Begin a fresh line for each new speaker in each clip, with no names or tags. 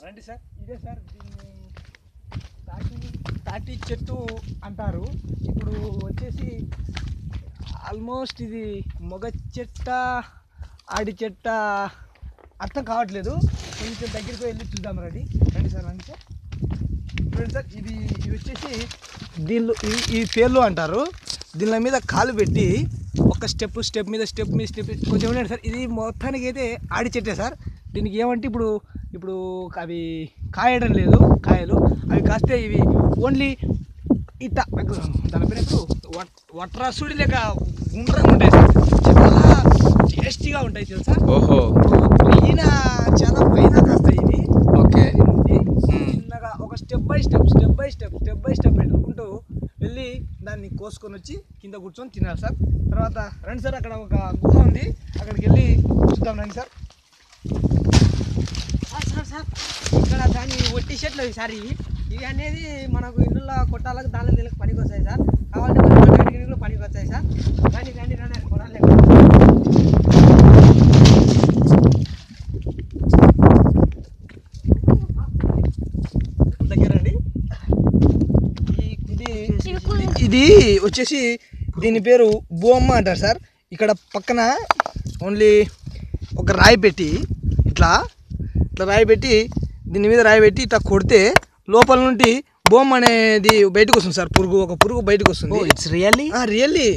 రండి సార్, ఇదే సార్ దీన్ని తాటి చెట్టు అంటారు. ఇప్పుడు వచ్చేసి ఆల్మోస్ట్ ఇది మొగ చెట్ట ఆడి చెట్ట అర్థం కావట్లేదు. కొంచెం దగ్గరికి వెళ్ళి చూద్దాం. రండి సార్, రండి సార్. చూడండి సార్, ఇది వచ్చేసి దీనిలో ఈ పేర్లు అంటారు. దీని మీద కాలు పెట్టి ఒక స్టెప్ మీద స్టెప్ కొంచెం ఉండండి సార్. ఇది మొత్తానికి అయితే ఆడి చెట్టే సార్. దీనికి ఏమంటే ఇప్పుడు అవి కాయడం లేదు, కాయలు అవి కాస్తే ఇవి ఓన్లీ ఇట్ట దాని పేరు వట్రాసుడి లేక గుండ్రంగా ఉంటాయి సార్. చాలా టేస్టీగా ఉంటాయి తెలుసా.
ఓహో,
ఈయన చాలా పైన కాస్తాయి ఇవి.
ఓకే,
చిన్నగా ఒక స్టెప్ బై స్టెప్ పెట్టుకుంటూ వెళ్ళి దాన్ని కోసుకొని వచ్చి కింద కూర్చొని తినాలి సార్. తర్వాత రండి సార్, అక్కడ ఒక గుహ ఉంది, అక్కడికి వెళ్ళి చూద్దాం. రండి సార్.
సార్ ఇక్కడ దాని ఒట్టి చెట్లు సార్ ఇవి అనేది మనకు ఇళ్ళలో కొట్టాలకు దానిలో దీనికి పనికి వస్తాయి సార్. కావాలంటే మనకి పనికి వస్తాయి సార్. రండి కొనాలి
దగ్గరండి. ఇది వచ్చేసి దీని పేరు బొమ్మ అంటారు సార్. ఇక్కడ పక్కన ఓన్లీ ఒక రాయి పెట్టి ఇట్లా రాయి పెట్టి దీని మీద రాయి పెట్టి ఇట్లా కొడితే లోపల నుండి బొమ్మ అనేది బయటకు వస్తుంది సార్. ఒక పురుగు బయటకు వస్తుంది.
It's really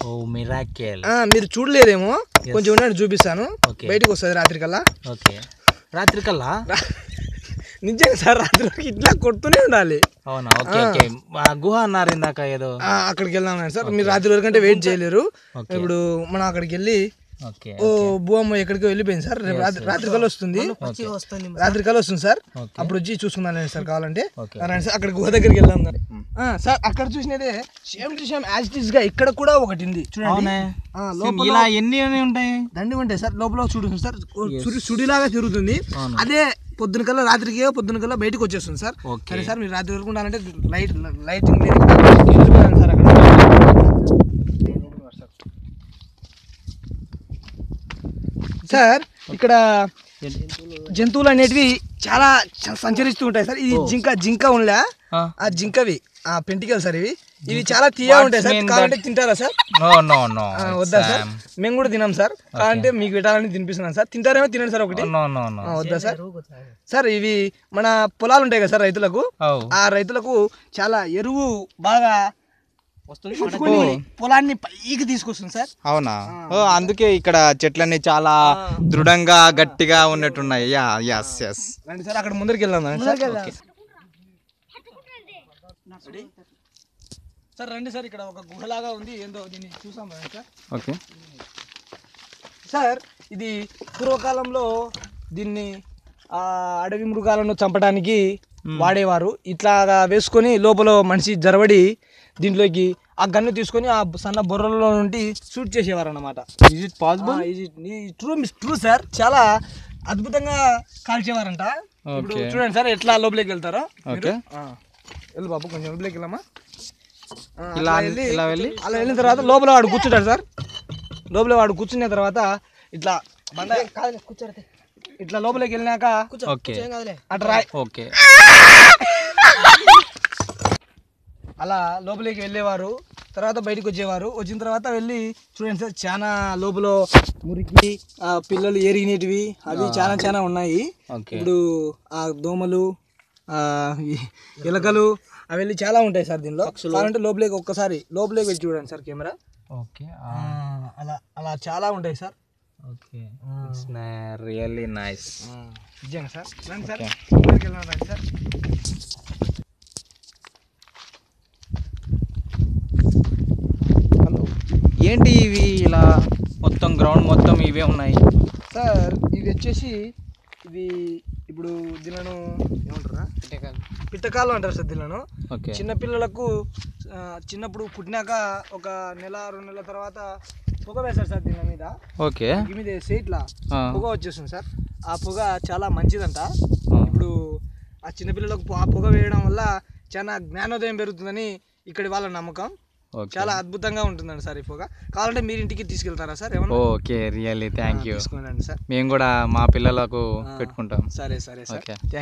a miracle. మీరు చూడలేదేమో, కొంచెం ఉండండి చూపిస్తాను. బయటకు వస్తుంది రాత్రికల్లా.
ఓకే, రాత్రికల్లా
నిజంగా సార్, రాత్రికి ఇట్లా కొడుతూనే ఉండాలి.
అవునా? Okay okay. గుహ అన్నారు ఇందాక ఏదో,
అక్కడికి వెళ్దాం సార్. మీరు రాత్రి వరకు అంటే వెయిట్ చేయలేరు. ఇప్పుడు మనం అక్కడికి వెళ్ళి ఓ భూమ్మ ఎక్కడికి వెళ్ళిపోయింది సార్. రాత్రికల్లా వస్తుంది సార్. అప్పుడు వచ్చి చూసుకున్నాను సార్ కావాలంటే. సార్ అక్కడ గుహ దగ్గరికి వెళ్దాం సార్. అక్కడ చూసినదే same to same as it is గా ఇక్కడ కూడా ఒకటి ఉంది చూడండి.
ఇలా ఎన్ని ఉంటాయి?
దండి ఉంటాయి సార్. లోపల చూడు సార్, సుడిలాగా తిరుగుతుంది. అదే పొద్దున కల్లా బయటకు వచ్చేస్తుంది సార్. సరే సార్, మీరు రాత్రి వరకు ఉండాలంటే లైటింగ్ లేదు సార్. అక్కడ సార్ ఇక్కడ జంతువులు అనేటివి చాలా సంచరిస్తూ ఉంటాయి సార్. ఇది జింక ఉండలే, ఆ జింకవి పెంటికలు సార్. ఇవి చాలా తీయగా ఉంటాయి సార్. కావాలంటే తింటారా సార్? వద్దా సార్? మేము కూడా తినాం సార్. కావాలంటే మీకు పెట్టాలని తినిపిస్తున్నాం సార్. తింటారేమో, తినండి సార్ ఒకటి. వద్దా సార్? సార్ ఇవి మన పొలాలు ఉంటాయి కదా సార్, రైతులకు. ఆ రైతులకు చాలా ఎరువు బాగా పొలాన్ని పైకి తీసుకొస్తుంది సార్.
అవునా? అందుకే ఇక్కడ చెట్లన్నీ చాలా దృఢంగా గట్టిగా ఉన్నట్టున్నాయి.
రండి సార్, అక్కడ ముందరికి వెళ్దాం సార్. రండి సార్, ఇక్కడ ఒక గుహలాగా ఉంది, ఏందో దీన్ని చూసాం సార్.
ఓకే
సార్, ఇది పూర్వకాలంలో దీన్ని అడవి మృగాలను చంపడానికి వాడేవారు. ఇట్లాగా వేసుకొని లోపల మనిషి జరబడి దీంట్లోకి ఆ గన్ను తీసుకొని ఆ సన్న బొర్రలో నుండి షూట్ చేసేవారు అన్నమాట.
Is it possible?
True sir. చాలా అద్భుతంగా కాల్చేవారంట. ఇప్పుడు చూడండి సార్ ఎట్లా లోపలికి వెళ్తారో. వెళ్ళు బాబు, కొంచెం లోపలికి వెళ్ళామా. అలా వెళ్ళిన తర్వాత లోపల వాడు కూర్చుంటాడు సార్. లోపల వాడు కూర్చున్న తర్వాత ఇట్లా కూర్చోరు. ఇట్లా లోపలికి వెళ్ళినాక అట్లా అలా లోపలికి వెళ్ళేవారు. తర్వాత బయటకు వచ్చేవారు. వచ్చిన తర్వాత వెళ్ళి చూడండి సార్, చాలా లోపల మురికి పిల్లలు ఎరిగినవి అవి చాలా ఉన్నాయి. ఇప్పుడు ఆ దోమలు, ఎలకలు అవి వెళ్ళి చాలా ఉంటాయి సార్ దీనిలో. కావాలంటే లోపలికి ఒక్కసారి లోపలికి వెళ్ళి చూడండి సార్ కెమెరా. అలా చాలా ఉంటాయి సార్.
Really nice.
నిజంగా సార్. రండి సార్, రండి సార్.
ఏంటి ఇవి ఇలా మొత్తం గ్రౌండ్ మొత్తం ఇవే ఉన్నాయి
సార్? ఇవి వచ్చేసి ఇప్పుడు దీనిలను ఏమంటారా, పిట్టకాలు అంటారు సార్ దీనిలను. చిన్నపిల్లలకు చిన్నప్పుడు పుట్టినాక ఒక నెల 2 నెలల తర్వాత పొగ వేస్తారు సార్ దీని మీద. మీద వేస్తే ఇట్లా పొగ వచ్చేస్తుంది సార్. ఆ పొగ చాలా మంచిదంట. ఇప్పుడు ఆ చిన్నపిల్లలకు ఆ పొగ వేయడం వల్ల చాలా జ్ఞానోదయం పెరుగుతుందని ఇక్కడి వాళ్ళ నమ్మకం.
ఓకే
చాలా అద్భుతంగా ఉంటుందండి సార్ ఈ పొగ. కావాలంటే మీరు ఇంటికి తీసుకెళ్తారా సార్ ఏమన్నా?
Okay really thank you.
తీసుకున్నాండి సార్.
మేము కూడా మా పిల్లలకు పెట్టుకుంటాం.
సరే సరే సార్,
ఓకే
థ్యాంక్ యూ.